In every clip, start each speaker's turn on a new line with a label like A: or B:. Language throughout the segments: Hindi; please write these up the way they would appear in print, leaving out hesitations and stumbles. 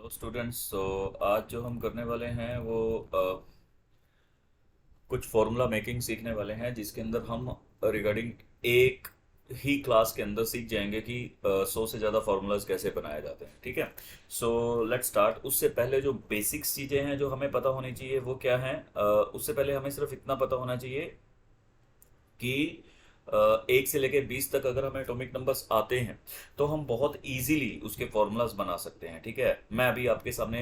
A: Hello students. आज जो हम करने वाले हैं वो कुछ फॉर्मूला मेकिंग सीखने वाले हैं, जिसके अंदर हम रिगार्डिंग एक ही क्लास के अंदर सीख जाएंगे कि 100 से ज़्यादा फार्मूलाज कैसे बनाए जाते हैं। ठीक है। So let's start. उससे पहले जो बेसिक्स चीज़ें हैं जो हमें पता होनी चाहिए वो क्या है। उससे पहले हमें सिर्फ इतना पता होना चाहिए कि 1 से लेकर 20 तक अगर हमें एटॉमिक नंबर्स आते हैं तो हम बहुत इजीली उसके फॉर्मूलाज बना सकते हैं। ठीक है। मैं अभी आपके सामने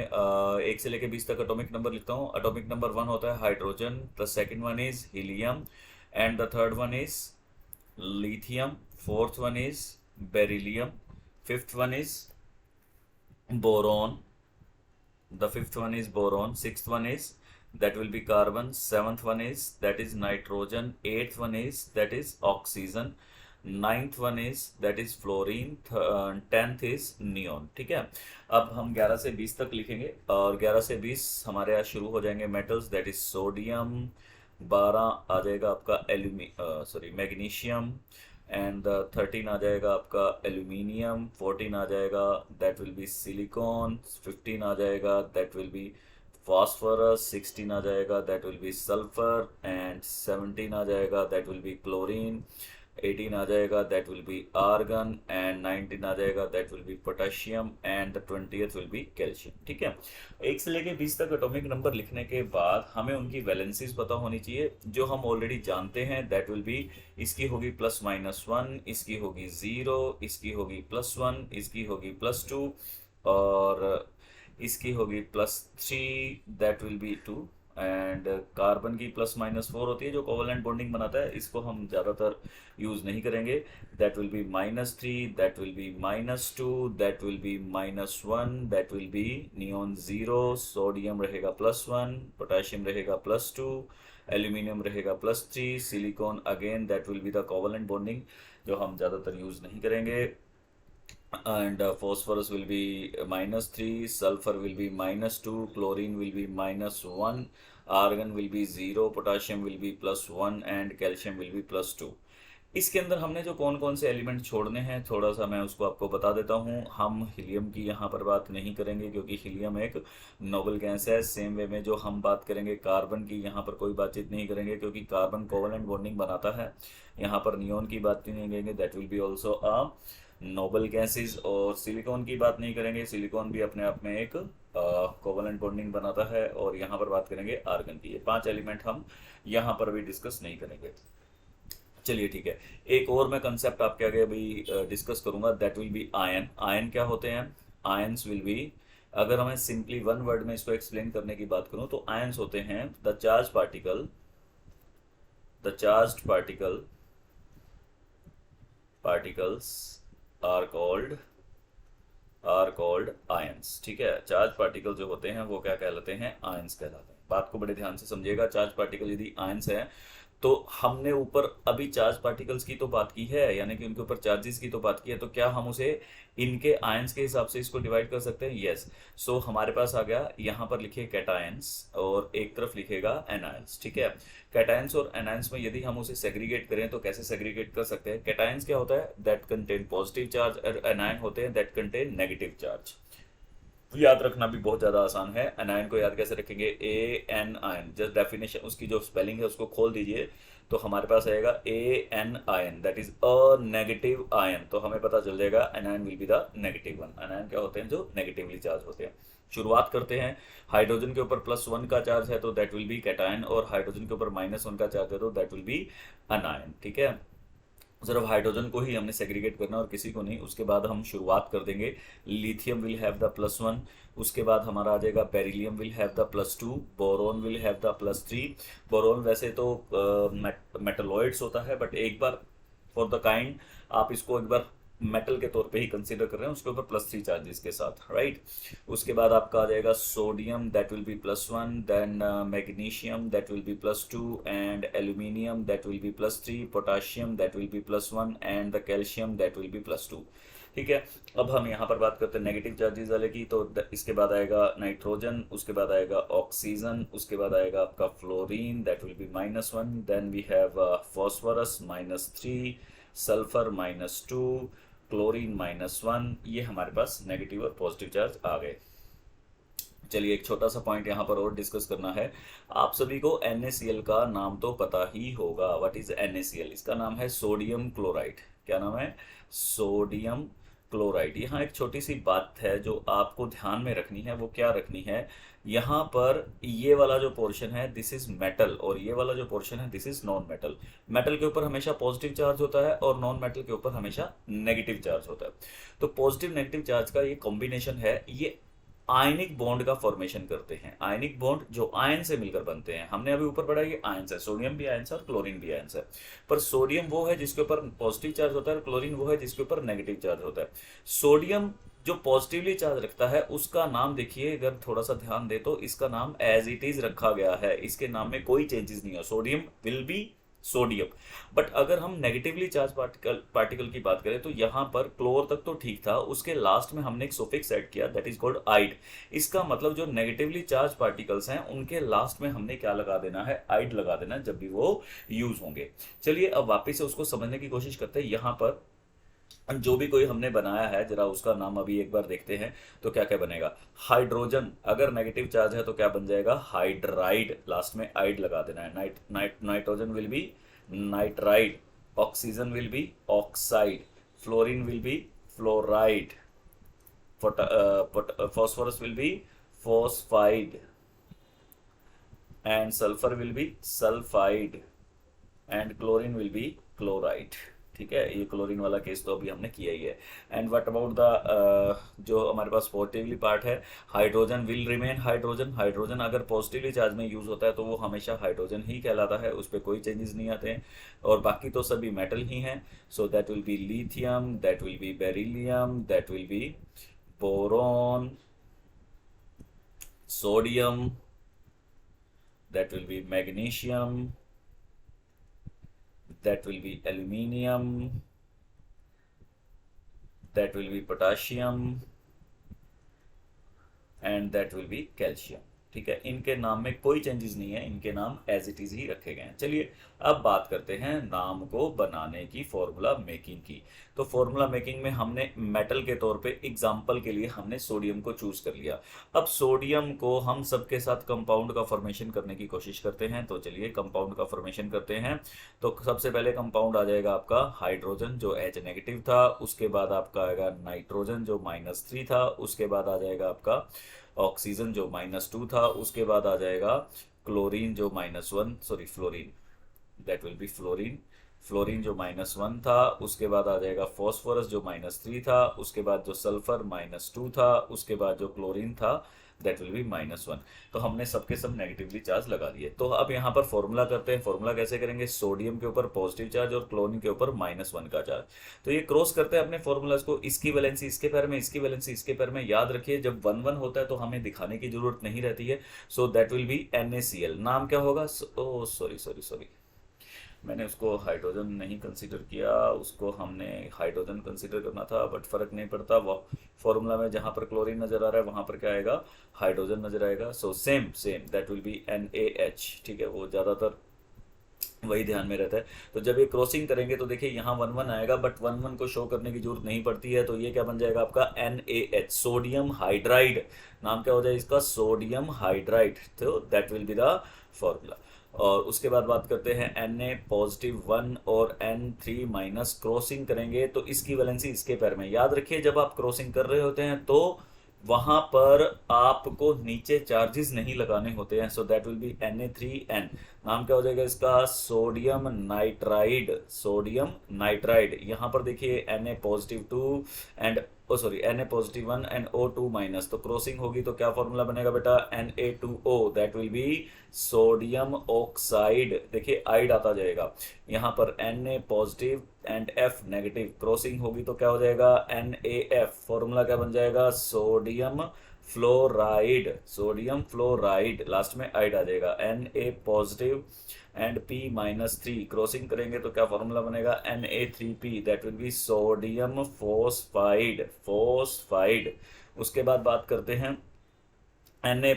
A: 1 से लेकर 20 तक एटॉमिक नंबर लिखता हूँ। एटॉमिक नंबर 1 होता है hydrogen, the second one is helium, and the third one is lithium, fourth one is beryllium, fifth one is boron, the fifth one is boron, sixth one is that will be carbon, seventh one is that is nitrogen, eighth one is that is oxygen, ninth one is that is fluorine, tenth is neon। ठीक है। अब हम 11 से 20 तक लिखेंगे और 11 से 20 हमारे यहाँ शुरू हो जाएंगे मेटल्स, दैट इज सोडियम। 12 आ जाएगा आपका मैग्नीशियम, एंड 13 आ जाएगा आपका एल्यूमिनियम। 14 आ जाएगा दैट विल बी सिलिकॉन। 15 आ जाएगा दैट विल बी फास्फोरस। 16 आ जाएगा that will be sulphur, and 17 आ जाएगा दैट विल बी क्लोरीन। 18 आ जाएगा that will be argon, and 19 आ जाएगा that will be potassium, and the 20th will be calcium. ठीक है। 1 से लेके 20 तक एटॉमिक नंबर लिखने के बाद हमें उनकी वैलेंसीज पता होनी चाहिए, जो हम ऑलरेडी जानते हैं। दैट विल बी, इसकी होगी +-1, इसकी होगी 0, इसकी होगी +1, इसकी होगी +2, और इसकी होगी +3, that will be 2। And carbon की +-4 होती है जो कोवलेंट बॉन्डिंग बनाता है, इसको हम ज़्यादातर यूज़ नहीं करेंगे। That will be -3, that will be -2, that will be -1, that will B neon 0, sodium रहेगा +1, पोटेशियम रहेगा +2, एल्यूमिनियम रहेगा +3, silicon again that will be the covalent bonding जो हम ज़्यादातर यूज़ नहीं करेंगे, and phosphorus will be -3, sulfur will be -2, chlorine will be -1, argon will be 0, potassium will be +1, and calcium will be +2। इसके अंदर हमने जो कौन कौन से एलिमेंट छोड़ने हैं थोड़ा सा मैं उसको आपको बता देता हूँ। हम हीलियम की यहाँ पर बात नहीं करेंगे क्योंकि हीलियम एक नोबल गैस है। सेम वे में जो हम बात करेंगे कार्बन की, यहाँ पर कोई बातचीत नहीं करेंगे क्योंकि कार्बन कोवलेंट बॉन्डिंग बनाता है। यहाँ पर नियोन की बात नहीं करेंगे, that will B also a noble gases. और सिलिकॉन की बात नहीं करेंगे, सिलिकॉन भी अपने आप में एक कोवलेंट बॉन्डिंग बनाता है। और यहाँ पर बात करेंगे आर्गन की। ये 5 एलिमेंट हम यहाँ पर भी डिस्कस नहीं करेंगे। चलिए ठीक है। एक और मैं कंसेप्ट आपके आगे अभी डिस्कस करूंगा, that will B ion. Ion क्या होते हैं? आयंस विल बी, अगर हमें सिंपली वन वर्ड में इसको एक्सप्लेन करने की बात करूं तो आयंस होते हैं the charge particle, the charge particles are called ions. ठीक है। चार्ज पार्टिकल जो होते हैं वो क्या कहलाते हैं? आयंस कहलाते हैं। बात को बड़े ध्यान से समझिएगा। चार्ज पार्टिकल यदि आयंस है तो हमने ऊपर अभी चार्ज पार्टिकल्स की तो बात की है, यानी कि उनके ऊपर चार्जेस की तो बात की है, तो क्या हम उसे इनके आयंस के हिसाब से इसको डिवाइड कर सकते हैं? यस। सो हमारे पास आ गया, यहाँ पर लिखिए कैटायंस और एक तरफ लिखेगा एनायंस। ठीक है। कैटायंस और एनायंस में यदि हम उसे सेग्रीगेट करें तो कैसे सेग्रीगेट कर सकते हैं? कैटायंस क्या होता है? दैट कंटेन पॉजिटिव चार्ज, और एनायन होते हैं दैट कंटेन नेगेटिव चार्ज। याद रखना भी बहुत ज़्यादा आसान है। एनायन को याद कैसे रखेंगे? A an ion, just definition उसकी जो स्पेलिंग है उसको खोल दीजिए तो हमारे पास आएगा an ion, that is a negative ion. तो हमें पता चल जाएगा anion will be the negative one. Anion क्या होते हैं? जो नेगेटिवली चार्ज होते हैं। शुरुआत करते हैं। हाइड्रोजन के ऊपर +1 का चार्ज है तो दैट विल बी कैटायन, और हाइड्रोजन के ऊपर -1 का चार्ज है तो दैट विल बी अनायन। ठीक है। सिर्फ हाइड्रोजन को ही हमने सेग्रीगेट करना और किसी को नहीं। उसके बाद हम शुरुआत कर देंगे। लिथियम विल हैव द +1, उसके बाद हमारा आ जाएगा beryllium will have the +2, boron will have the +3। Boron वैसे तो मेटलॉइड्स होता है, बट एक बार फॉर द काइंड आप इसको एक बार मेटल के तौर पे ही कंसीडर कर रहे हैं, उसके ऊपर +3 चार्जेस के साथ, राइट। उसके बाद आपका आ जाएगा sodium, that will be +1, then magnesium that will be +2, and aluminium that will be +3, potassium that will be +1, and the calcium that will be +2। ठीक है। अब हम यहाँ पर बात करते हैं नेगेटिव चार्जेस वाले की, तो इसके बाद आएगा नाइट्रोजन, उसके बाद आएगा ऑक्सीजन, उसके बाद आएगा आपका fluorine that will be -1, then we have phosphorus -3, sulphur -2, chlorine -1। ये हमारे पास नेगेटिव और पॉजिटिव चार्ज आ गए। चलिए एक छोटा सा पॉइंट यहाँ पर और डिस्कस करना है। आप सभी को NaCl का नाम तो पता ही होगा। What is NaCl? इसका नाम है सोडियम क्लोराइड। क्या नाम है? Sodium chloride. यहाँ एक छोटी सी बात है जो आपको ध्यान में रखनी है, वो क्या रखनी है? यहाँ पर ये वाला जो पोर्शन है दिस इज मेटल, और ये वाला जो पोर्शन है this is non metal. Metal के ऊपर हमेशा पॉजिटिव चार्ज होता है और नॉन मेटल के ऊपर हमेशा नेगेटिव चार्ज होता है। तो पॉजिटिव नेगेटिव चार्ज का ये कॉम्बिनेशन है, ये आयनिक बॉन्ड का फॉर्मेशन करते हैं। आयनिक बॉन्ड जो आयन से मिलकर बनते हैं, हमने अभी ऊपर पढ़ा ये आयन है, सोडियम भी आयन है और क्लोरीन भी आयन है। पर सोडियम वो है जिसके ऊपर पॉजिटिव चार्ज होता है और क्लोरीन वो है जिसके ऊपर नेगेटिव चार्ज होता है। सोडियम जो पॉजिटिवली चार्ज रखता है उसका नाम देखिए, अगर थोड़ा सा ध्यान दे तो इसका नाम एज इट इज रखा गया है, इसके नाम में कोई चेंजेस नहीं है। Sodium will be sodium. But अगर हम नेगेटिवली चार्ज पार्टिकल की बात करें तो यहाँ पर क्लोर तक तो ठीक था, उसके लास्ट में हमने एक सुफिक्स ऐड किया दैट इज कॉल्ड आइड। इसका मतलब जो नेगेटिवली चार्ज पार्टिकल्स हैं उनके लास्ट में हमने क्या लगा देना है? आइड लगा देना जब भी वो यूज होंगे। चलिए अब वापिस से उसको समझने की कोशिश करते हैं। यहाँ पर जो भी कोई हमने बनाया है जरा उसका नाम अभी एक बार देखते हैं। तो क्या क्या बनेगा? हाइड्रोजन अगर नेगेटिव चार्ज है तो क्या बन जाएगा? हाइड्राइड। लास्ट में आइड लगा देना है। Nitrogen will be nitride, oxygen will be oxide, fluorine will be fluoride, phosphorus will be phosphide, and sulfur will be sulfide, and chlorine will be chloride। ठीक है, ये क्लोरीन वाला केस तो अभी हमने किया ही है। एंड व्हाट अबाउट द जो हमारे पास पॉजिटिवली पार्ट है, hydrogen will remain hydrogen. Hydrogen अगर पॉजिटिवली चार्ज में यूज होता है तो वो हमेशा हाइड्रोजन ही कहलाता है, उस पर कोई चेंजेस नहीं आते हैं। और बाकी तो सभी मेटल ही हैं। सो that will B lithium, that will B beryllium, that will B boron, sodium, that will be magnesium, that will be aluminium, that will be potassium, and that will be calcium। ठीक है, इनके नाम में कोई चेंजेस नहीं है, इनके नाम एज इट इज ही रखे गए हैं। चलिए अब बात करते हैं नाम को बनाने की, फॉर्मूला मेकिंग की। तो फॉर्मूला मेकिंग में हमने मेटल के तौर पे एग्जांपल के लिए हमने सोडियम को चूज कर लिया। अब सोडियम को हम सबके साथ कंपाउंड का फॉर्मेशन करने की कोशिश करते हैं। तो चलिए कंपाउंड का फॉर्मेशन करते हैं। तो सबसे पहले कंपाउंड आ जाएगा आपका हाइड्रोजन जो H नेगेटिव था, उसके बाद आपका आएगा नाइट्रोजन जो -3 था, उसके बाद आ जाएगा आपका ऑक्सीजन जो -2 था, उसके बाद आ जाएगा क्लोरीन जो -1, sorry fluorine, that will B fluorine. Fluorine जो -1 था, उसके बाद आ जाएगा फॉस्फोरस जो -3 था, उसके बाद जो सल्फर -2 था, उसके बाद जो क्लोरीन था दैट विल बी -1। तो हमने सबके सब नेगेटिवली चार्ज लगा दिए। तो अब यहाँ पर फॉर्मूला करते हैं। फॉर्मूला कैसे करेंगे? सोडियम के ऊपर पॉजिटिव चार्ज और क्लोरीन के ऊपर -1 का चार्ज। तो ये क्रॉस करते हैं अपने फॉर्मूलाज को। इसकी वैलेंसी इसके पैर में, इसकी वैलेंसी इसके पैर में। याद रखिए जब 1 1 होता है तो हमें दिखाने की जरूरत नहीं रहती है। सो दैट विल बी NaCl। नाम क्या होगा? ओ सॉरी सॉरी सॉरी, मैंने उसको हाइड्रोजन नहीं कंसीडर किया, उसको हमने हाइड्रोजन कंसीडर करना था, बट फर्क नहीं पड़ता। वो फॉर्मूला में जहाँ पर क्लोरीन नजर आ रहा है वहाँ पर क्या आएगा? हाइड्रोजन नजर आएगा। So same same that will B NaH। ठीक है, वो ज़्यादातर वही ध्यान में रहता है। तो जब ये क्रॉसिंग करेंगे तो देखिए यहाँ 1 1 आएगा, बट 1 1 को शो करने की जरूरत नहीं पड़ती है। तो ये क्या बन जाएगा आपका? NaH, sodium hydride. नाम क्या हो जाए इसका? Sodium hydride. तो that will be the formula. और उसके बाद बात करते हैं Na+1 और N3- क्रॉसिंग करेंगे तो इसकी वैलेंसी इसके पैर में। याद रखिए जब आप क्रॉसिंग कर रहे होते हैं तो वहां पर आपको नीचे चार्जेस नहीं लगाने होते हैं। सो दैट विल बी Na3N। नाम क्या हो जाएगा इसका? Sodium nitride. Sodium nitride. यहाँ पर देखिए Na+2 and Na+1 and O2-। तो क्रॉसिंग होगी तो क्या फॉर्मूला बनेगा बेटा? Na2O। That will be sodium oxide. देखिए आइड आता जाएगा यहाँ पर, Na+ and F negative. Crossing होगी तो क्या हो जाएगा? NaF। फॉर्मूला क्या बन जाएगा? Sodium fluoride. Sodium fluoride, last में आइड आ जाएगा। Na+ एंड P-3 क्रॉसिंग करेंगे तो क्या फॉर्मूला बनेगा? Na3P। That will be sodium phosphide. Phosphide. उसके बाद बात करते हैं Na+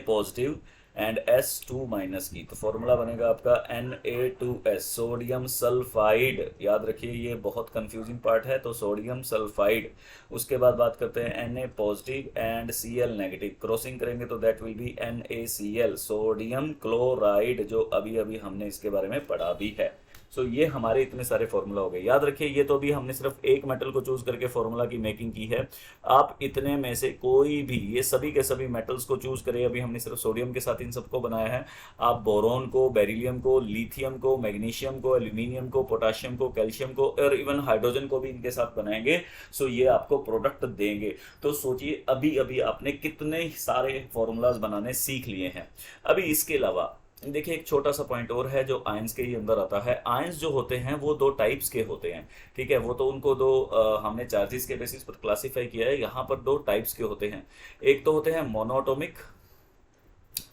A: एंड S2 माइनस की, तो फॉर्मूला बनेगा आपका Na2S, सोडियम सल्फाइड। याद रखिए ये बहुत कंफ्यूजिंग पार्ट है, तो सोडियम सल्फाइड। उसके बाद बात करते हैं Na positive and Cl negative, crossing करेंगे तो that will B NaCl, sodium chloride, जो अभी अभी हमने इसके बारे में पढ़ा भी है। सो ये हमारे इतने सारे फॉर्मूला हो गए। याद रखिए ये तो अभी हमने सिर्फ एक मेटल को चूज करके फॉर्मूला की मेकिंग की है। आप इतने में से कोई भी, ये सभी के सभी मेटल्स को चूज करें, अभी हमने सिर्फ सोडियम के साथ इन सबको बनाया है। आप बोरोन को, बेरिलियम को, लिथियम को, मैग्नीशियम को, एल्यूमिनियम को, पोटाशियम को, कैल्शियम को और इवन हाइड्रोजन को भी इनके साथ बनाएंगे। सो ये आपको प्रोडक्ट देंगे। तो सोचिए अभी अभी आपने कितने सारे फॉर्मूलाज बनाने सीख लिए हैं। अभी इसके अलावा देखिए एक छोटा सा पॉइंट और है जो आयंस के ही अंदर आता है। आयंस जो होते हैं वो दो टाइप्स के होते हैं, ठीक है। वो तो उनको दो हमने चार्जेस के बेसिस पर क्लासिफाई किया है। यहाँ पर दो टाइप्स के होते हैं, एक तो होते हैं मोनोएटॉमिक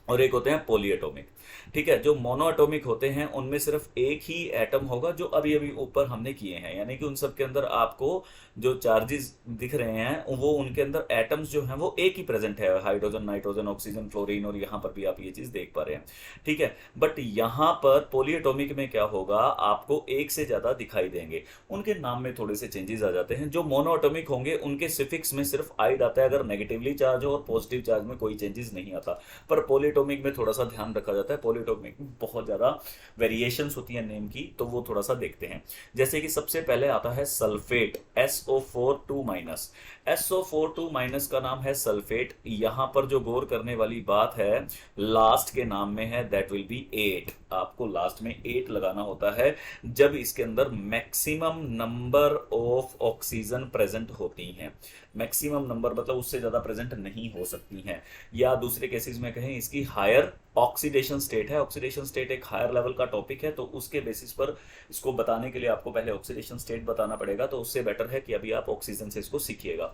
A: और एक होते हैं पॉलीएटॉमिक, ठीक है। जो मोनोएटॉमिक होते हैं उनमें सिर्फ एक ही एटम होगा, जो अभी अभी ऊपर हमने किए हैं, यानी कि उन सब के अंदर आपको जो चार्जेस दिख रहे हैं वो उनके अंदर एटम्स जो हैं वो एक ही प्रेजेंट है, हाइड्रोजन, नाइट्रोजन, ऑक्सीजन, फ्लोरीन, और यहाँ पर भी आप ये चीज देख पा रहे हैं, ठीक है। बट यहाँ पर पॉलीएटॉमिक में क्या होगा, आपको एक से ज्यादा दिखाई देंगे। उनके नाम में थोड़े से चेंजेस आ जाते हैं। जो मोनोएटॉमिक होंगे उनके सिफिक्स में सिर्फ आइड आता है अगर नेगेटिवली चार्ज हो, और पॉजिटिव चार्ज में कोई चेंजेस नहीं आता। पर पॉलीएटॉमिक में थोड़ा सा ध्यान रखा जाता है। पॉलीएटॉमिक में बहुत ज्यादा वेरिएशंस होती है नेम की, तो वो थोड़ा सा देखते हैं। जैसे कि सबसे पहले आता है सल्फेट, SO4 2-। SO4 2- का नाम है सल्फेट। यहां पर जो गौर करने वाली बात है, लास्ट के नाम में है, दैट विल बी 8। आपको लास्ट में 8 लगाना होता है जब इसके अंदर maximum number of oxygen present होती हैं। मैक्सिमम नंबर मतलब उससे ज्यादा प्रेजेंट नहीं हो सकती हैं, या दूसरे केसेस में कहें इसकी हायर ऑक्सीडेशन स्टेट है। ऑक्सीडेशन स्टेट एक हायर लेवल का टॉपिक है, तो उसके बेसिस पर इसको बताने के लिए आपको पहले ऑक्सीडेशन स्टेट बताना पड़ेगा। तो उससे बेटर है कि अभी आप ऑक्सीजन से इसको सीखिएगा।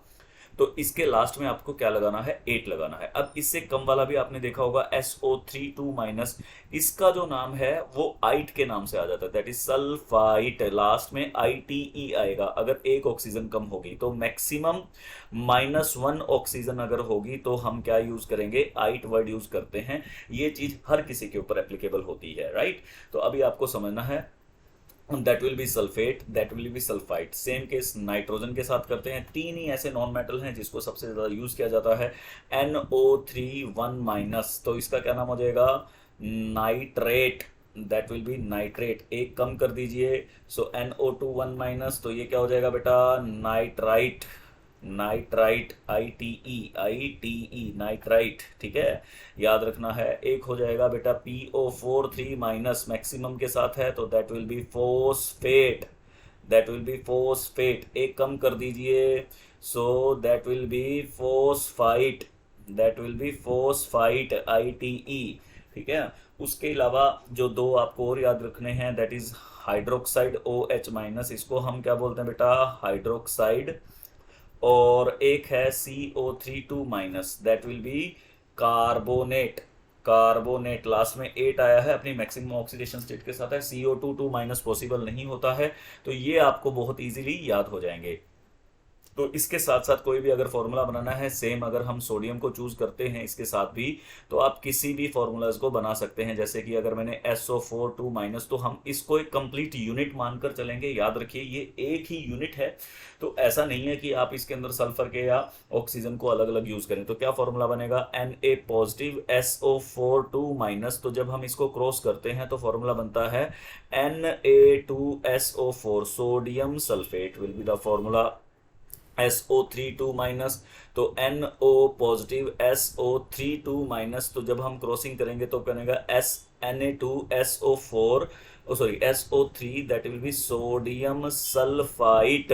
A: तो इसके लास्ट में आपको क्या लगाना है, 8 लगाना है। अब इससे कम वाला भी आपने देखा होगा, SO3 2-। इसका जो नाम है वो आइट के नाम से आ जाता है, दैट इज सल्फाइट। लास्ट में ITE आएगा अगर एक ऑक्सीजन कम होगी। तो मैक्सिमम -1 ऑक्सीजन अगर होगी तो हम क्या यूज करेंगे, आइट वर्ड यूज करते हैं। ये चीज हर किसी के ऊपर एप्लीकेबल होती है, राइट। तो अभी आपको समझना है, that will B sulphate, that will B sulphide. Same case nitrogen के साथ करते हैं। 3 ही ऐसे नॉन मेटल हैं जिसको सबसे ज्यादा यूज किया जाता है, NO3 1-। तो इसका क्या नाम हो जाएगा, nitrate, that will B nitrate. एक कम कर दीजिए, सो NO2 1-। तो ये क्या हो जाएगा बेटा, नाइट्राइट, नाइट्राइट, ITE नाइट्राइट, ठीक है। याद रखना है। एक हो जाएगा बेटा PO4 3- मैक्सिमम के साथ है, तो that will be phosphate, that will be phosphate. एक कम कर दीजिए, so that will be phosphite, that will be phosphite, ITE, ठीक है। उसके अलावा जो दो आपको और याद रखने हैं, दैट इज हाइड्रोक्साइड OH-। इसको हम क्या बोलते हैं बेटा, हाइड्रोक्साइड। और एक है CO3 2-, that will B carbonate, carbonate. Last में 8 आया है, अपनी मैक्सिमम ऑक्सीडेशन स्टेट के साथ है। CO2 2- पॉसिबल नहीं होता है, तो ये आपको बहुत इजीली याद हो जाएंगे। तो इसके साथ साथ कोई भी अगर फॉर्मूला बनाना है, सेम अगर हम सोडियम को चूज करते हैं इसके साथ भी, तो आप किसी भी फॉर्मूलाज को बना सकते हैं। जैसे कि अगर मैंने SO4 2-, तो हम इसको एक कंप्लीट यूनिट मानकर चलेंगे। याद रखिए ये एक ही यूनिट है, तो ऐसा नहीं है कि आप इसके अंदर सल्फर के या ऑक्सीजन को अलग अलग यूज करें। तो क्या फॉर्मूला बनेगा, Na पॉजिटिव SO4 2-। तो जब हम इसको क्रॉस करते हैं तो फॉर्मूला बनता है Na2SO4, sodium sulphate will be the formula. SO3 2-। तो NO पॉजिटिव SO3 2-। तो जब हम क्रॉसिंग करेंगे तो बनेगा Na2SO4, sorry SO3, that will be sodium sulphite.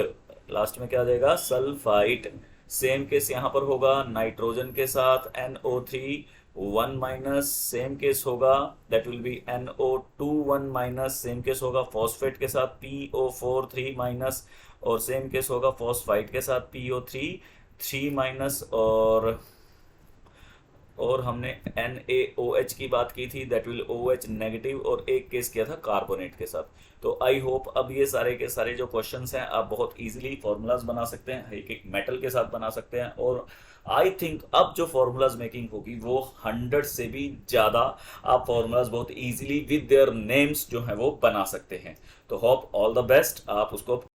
A: Last में क्या आ जाएगा, सल्फाइट। सेम केस यहाँ पर होगा नाइट्रोजन के साथ, NO3 1-। सेम केस होगा, that will B NO2 1-। Same case होगा फॉस्फेट के साथ PO4 3-। और सेम केस होगा फॉस्फाइड के साथ PO3 3-। और और हमने NaOH की बात की थी, दैट विल OH नेगेटिव, और एक केस किया था कार्बोनेट के साथ। तो आई होप अब ये सारे के सारे जो क्वेश्चंस हैं आप बहुत इजीली फॉर्मूलाज बना सकते हैं, एक एक मेटल के साथ बना सकते हैं। और आई थिंक अब जो फॉर्मूलाज मेकिंग होगी वो 100 से भी ज़्यादा आप फॉर्मूलाज बहुत इजीली विद देयर नेम्स जो है वो बना सकते हैं। तो होप ऑल द बेस्ट, आप उसको